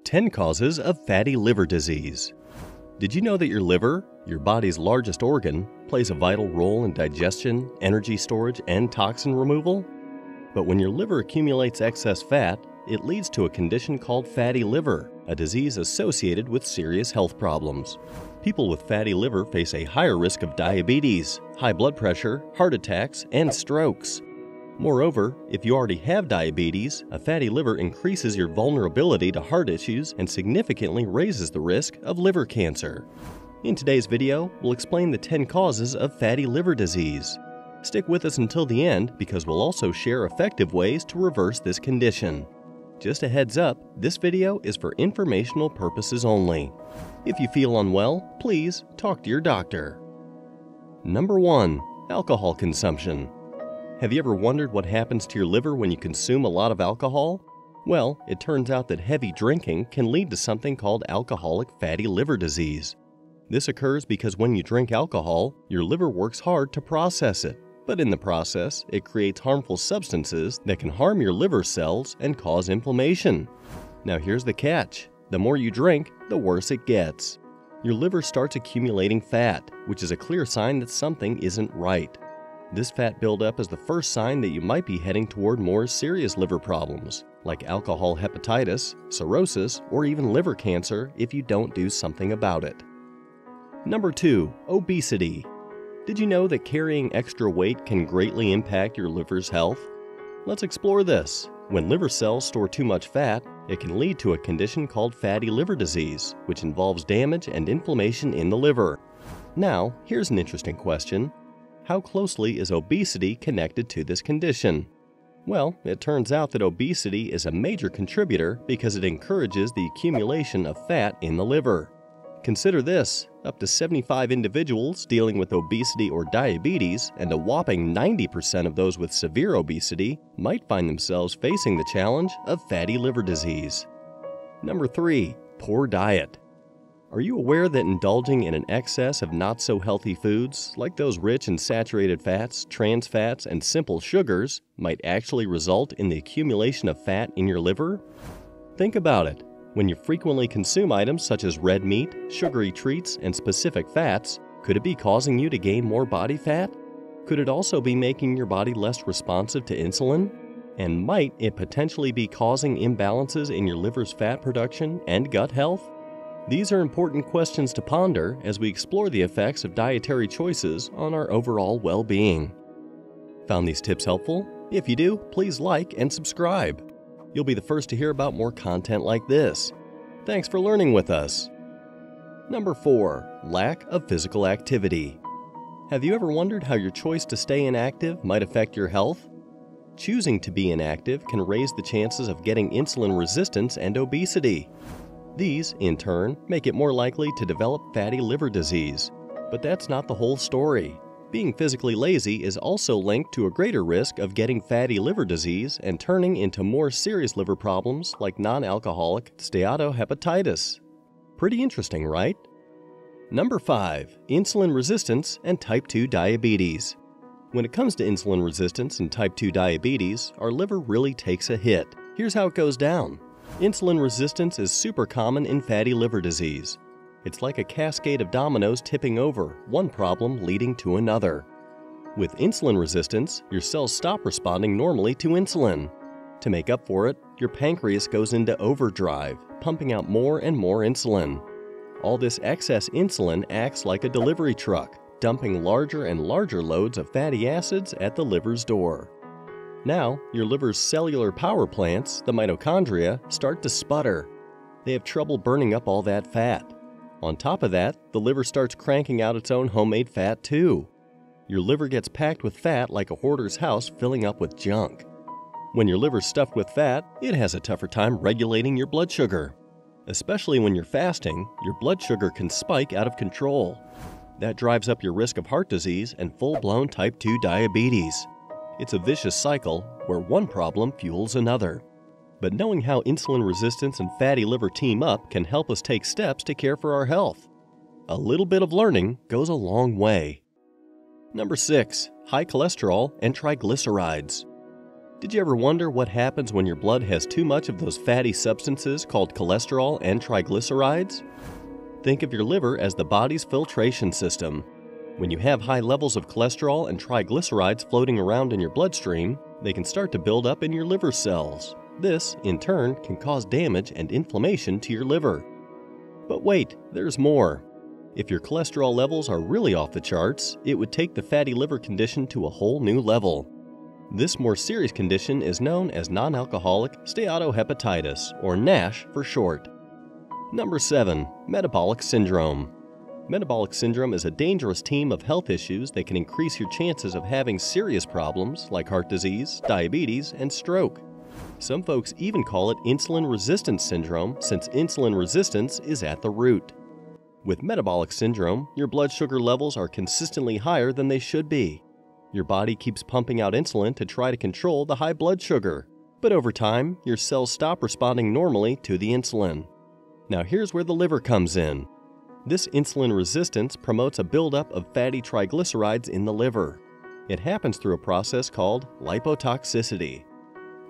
10 causes of fatty liver disease. Did you know that your liver, your body's largest organ, plays a vital role in digestion, energy storage, and toxin removal? But when your liver accumulates excess fat, it leads to a condition called fatty liver, a disease associated with serious health problems. People with fatty liver face a higher risk of diabetes, high blood pressure, heart attacks, and strokes. Moreover, if you already have diabetes, a fatty liver increases your vulnerability to heart issues and significantly raises the risk of liver cancer. In today's video, we'll explain the 10 causes of fatty liver disease. Stick with us until the end because we'll also share effective ways to reverse this condition. Just a heads up, this video is for informational purposes only. If you feel unwell, please talk to your doctor. Number 1. Alcohol consumption. Have you ever wondered what happens to your liver when you consume a lot of alcohol? Well, it turns out that heavy drinking can lead to something called alcoholic fatty liver disease. This occurs because when you drink alcohol, your liver works hard to process it. But in the process, it creates harmful substances that can harm your liver cells and cause inflammation. Now here's the catch. The more you drink, the worse it gets. Your liver starts accumulating fat, which is a clear sign that something isn't right. This fat buildup is the first sign that you might be heading toward more serious liver problems, like alcohol hepatitis, cirrhosis, or even liver cancer if you don't do something about it. Number 2. Obesity. Did you know that carrying extra weight can greatly impact your liver's health? Let's explore this. When liver cells store too much fat, it can lead to a condition called fatty liver disease, which involves damage and inflammation in the liver. Now, here's an interesting question. How closely is obesity connected to this condition? Well, it turns out that obesity is a major contributor because it encourages the accumulation of fat in the liver. Consider this, up to 75 individuals dealing with obesity or diabetes, and a whopping 90% of those with severe obesity might find themselves facing the challenge of fatty liver disease. Number 3. Poor diet. Are you aware that indulging in an excess of not-so-healthy foods, like those rich in saturated fats, trans fats, and simple sugars, might actually result in the accumulation of fat in your liver? Think about it. When you frequently consume items such as red meat, sugary treats, and specific fats, could it be causing you to gain more body fat? Could it also be making your body less responsive to insulin? And might it potentially be causing imbalances in your liver's fat production and gut health? These are important questions to ponder as we explore the effects of dietary choices on our overall well-being. Found these tips helpful? If you do, please like and subscribe. You'll be the first to hear about more content like this. Thanks for learning with us. Number 4. Lack of physical activity. Have you ever wondered how your choice to stay inactive might affect your health? Choosing to be inactive can raise the chances of getting insulin resistance and obesity. These, in turn, make it more likely to develop fatty liver disease. But that's not the whole story. Being physically lazy is also linked to a greater risk of getting fatty liver disease and turning into more serious liver problems like non-alcoholic steatohepatitis. Pretty interesting, right? Number 5. Insulin resistance and type 2 diabetes. When it comes to insulin resistance and type 2 diabetes, our liver really takes a hit. Here's how it goes down. Insulin resistance is super common in fatty liver disease. It's like a cascade of dominoes tipping over, one problem leading to another. With insulin resistance, your cells stop responding normally to insulin. To make up for it, your pancreas goes into overdrive, pumping out more and more insulin. All this excess insulin acts like a delivery truck, dumping larger and larger loads of fatty acids at the liver's door. Now, your liver's cellular power plants, the mitochondria, start to sputter. They have trouble burning up all that fat. On top of that, the liver starts cranking out its own homemade fat too. Your liver gets packed with fat like a hoarder's house filling up with junk. When your liver's stuffed with fat, it has a tougher time regulating your blood sugar. Especially when you're fasting, your blood sugar can spike out of control. That drives up your risk of heart disease and full-blown type 2 diabetes. It's a vicious cycle where one problem fuels another. But knowing how insulin resistance and fatty liver team up can help us take steps to care for our health. A little bit of learning goes a long way. Number 6. High cholesterol and triglycerides. Did you ever wonder what happens when your blood has too much of those fatty substances called cholesterol and triglycerides? Think of your liver as the body's filtration system. When you have high levels of cholesterol and triglycerides floating around in your bloodstream, they can start to build up in your liver cells. This, in turn, can cause damage and inflammation to your liver. But wait, there's more. If your cholesterol levels are really off the charts, it would take the fatty liver condition to a whole new level. This more serious condition is known as non-alcoholic steatohepatitis, or NASH for short. Number 7. Metabolic syndrome. Metabolic syndrome is a dangerous team of health issues that can increase your chances of having serious problems like heart disease, diabetes, and stroke. Some folks even call it insulin resistance syndrome since insulin resistance is at the root. With metabolic syndrome, your blood sugar levels are consistently higher than they should be. Your body keeps pumping out insulin to try to control the high blood sugar, but over time, your cells stop responding normally to the insulin. Now here's where the liver comes in. This insulin resistance promotes a buildup of fatty triglycerides in the liver. It happens through a process called lipotoxicity.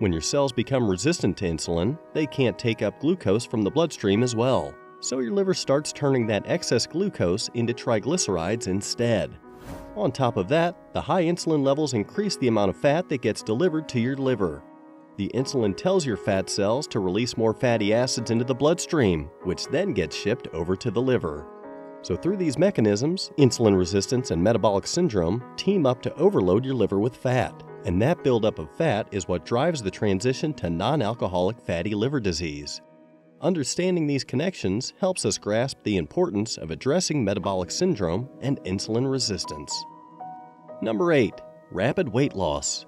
When your cells become resistant to insulin, they can't take up glucose from the bloodstream as well. So your liver starts turning that excess glucose into triglycerides instead. On top of that, the high insulin levels increase the amount of fat that gets delivered to your liver. The insulin tells your fat cells to release more fatty acids into the bloodstream, which then gets shipped over to the liver. So through these mechanisms, insulin resistance and metabolic syndrome team up to overload your liver with fat. And that buildup of fat is what drives the transition to non-alcoholic fatty liver disease. Understanding these connections helps us grasp the importance of addressing metabolic syndrome and insulin resistance. Number 8. Rapid weight loss.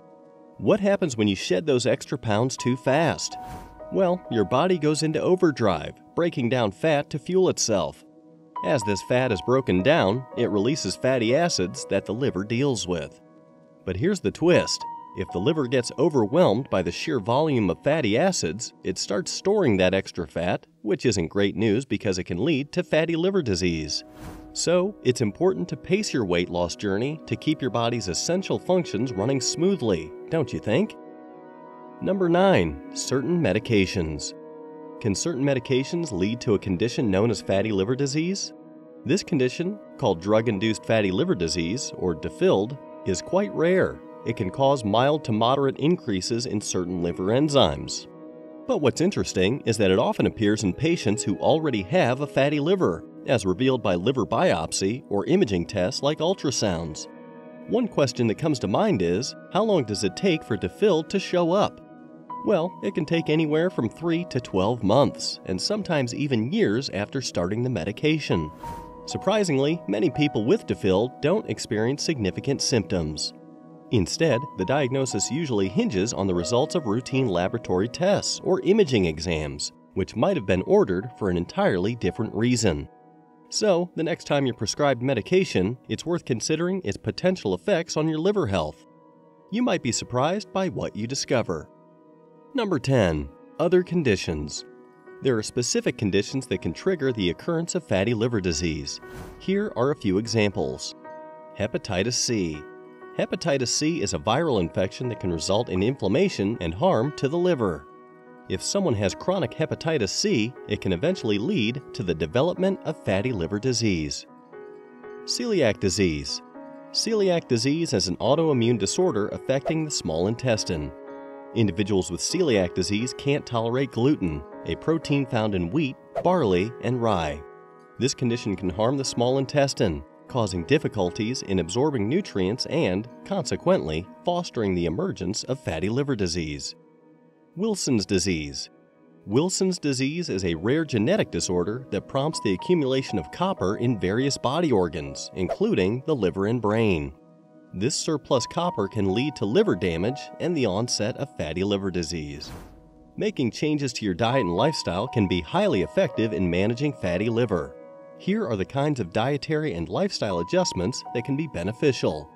What happens when you shed those extra pounds too fast? Well, your body goes into overdrive, breaking down fat to fuel itself. As this fat is broken down, it releases fatty acids that the liver deals with. But here's the twist. If the liver gets overwhelmed by the sheer volume of fatty acids, it starts storing that extra fat, which isn't great news because it can lead to fatty liver disease. So, it's important to pace your weight loss journey to keep your body's essential functions running smoothly, don't you think? Number 9. Certain medications. Can certain medications lead to a condition known as fatty liver disease? This condition, called drug-induced fatty liver disease, or DFILD, is quite rare. It can cause mild to moderate increases in certain liver enzymes. But what's interesting is that it often appears in patients who already have a fatty liver, as revealed by liver biopsy or imaging tests like ultrasounds. One question that comes to mind is, how long does it take for DFILD to show up? Well, it can take anywhere from 3 to 12 months, and sometimes even years after starting the medication. Surprisingly, many people with DFILD don't experience significant symptoms. Instead, the diagnosis usually hinges on the results of routine laboratory tests or imaging exams, which might have been ordered for an entirely different reason. So, the next time you're prescribed medication, it's worth considering its potential effects on your liver health. You might be surprised by what you discover. Number 10. Other conditions. There are specific conditions that can trigger the occurrence of fatty liver disease. Here are a few examples. Hepatitis C. Hepatitis C is a viral infection that can result in inflammation and harm to the liver. If someone has chronic hepatitis C, it can eventually lead to the development of fatty liver disease. Celiac disease. Celiac disease is an autoimmune disorder affecting the small intestine. Individuals with celiac disease can't tolerate gluten, a protein found in wheat, barley, and rye. This condition can harm the small intestine, causing difficulties in absorbing nutrients and, consequently, fostering the emergence of fatty liver disease. Wilson's disease. Wilson's disease is a rare genetic disorder that prompts the accumulation of copper in various body organs, including the liver and brain. This surplus copper can lead to liver damage and the onset of fatty liver disease. Making changes to your diet and lifestyle can be highly effective in managing fatty liver. Here are the kinds of dietary and lifestyle adjustments that can be beneficial.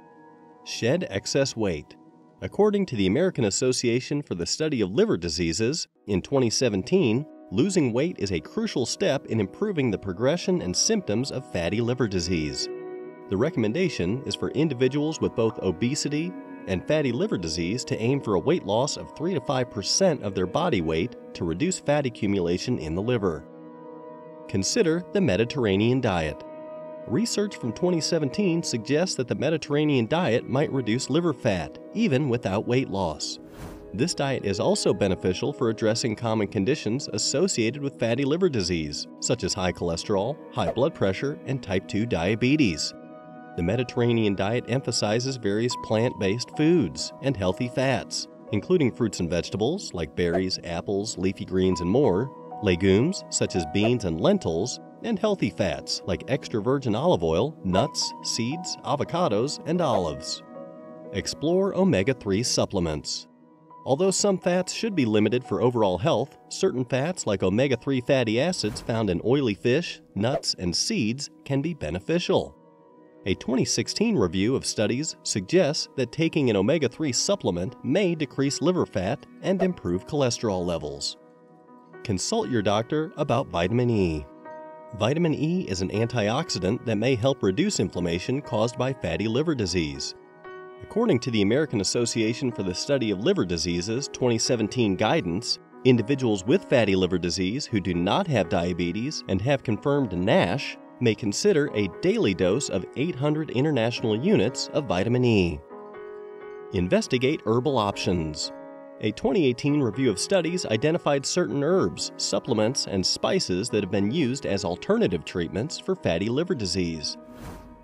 Shed excess weight. According to the American Association for the Study of Liver Diseases, in 2017, losing weight is a crucial step in improving the progression and symptoms of fatty liver disease. The recommendation is for individuals with both obesity, and fatty liver disease to aim for a weight loss of 3 to 5% of their body weight to reduce fat accumulation in the liver. Consider the Mediterranean diet. Research from 2017 suggests that the Mediterranean diet might reduce liver fat, even without weight loss. This diet is also beneficial for addressing common conditions associated with fatty liver disease, such as high cholesterol, high blood pressure, and type 2 diabetes. The Mediterranean diet emphasizes various plant-based foods and healthy fats, including fruits and vegetables like berries, apples, leafy greens, and more, legumes such as beans and lentils, and healthy fats like extra virgin olive oil, nuts, seeds, avocados, and olives. Explore omega-3 supplements. Although some fats should be limited for overall health, certain fats like omega-3 fatty acids found in oily fish, nuts, and seeds can be beneficial. A 2016 review of studies suggests that taking an omega-3 supplement may decrease liver fat and improve cholesterol levels. Consult your doctor about vitamin E. Vitamin E is an antioxidant that may help reduce inflammation caused by fatty liver disease. According to the American Association for the Study of Liver Diseases 2017 guidance, individuals with fatty liver disease who do not have diabetes and have confirmed NASH may consider a daily dose of 800 international units of vitamin E. Investigate herbal options. A 2018 review of studies identified certain herbs, supplements, and spices that have been used as alternative treatments for fatty liver disease.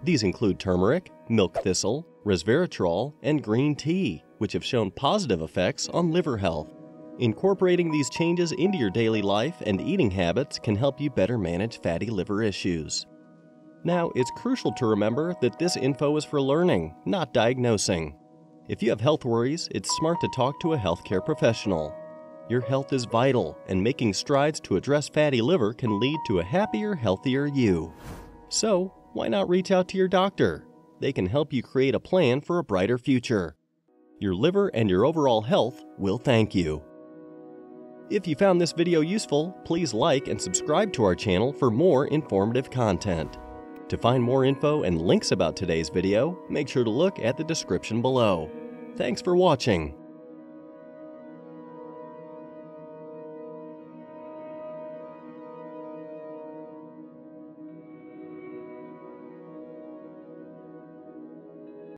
These include turmeric, milk thistle, resveratrol, and green tea, which have shown positive effects on liver health. Incorporating these changes into your daily life and eating habits can help you better manage fatty liver issues. Now, it's crucial to remember that this info is for learning, not diagnosing. If you have health worries, it's smart to talk to a healthcare professional. Your health is vital, and making strides to address fatty liver can lead to a happier, healthier you. So, why not reach out to your doctor? They can help you create a plan for a brighter future. Your liver and your overall health will thank you. If you found this video useful, please like and subscribe to our channel for more informative content. To find more info and links about today's video, make sure to look at the description below. Thanks for watching.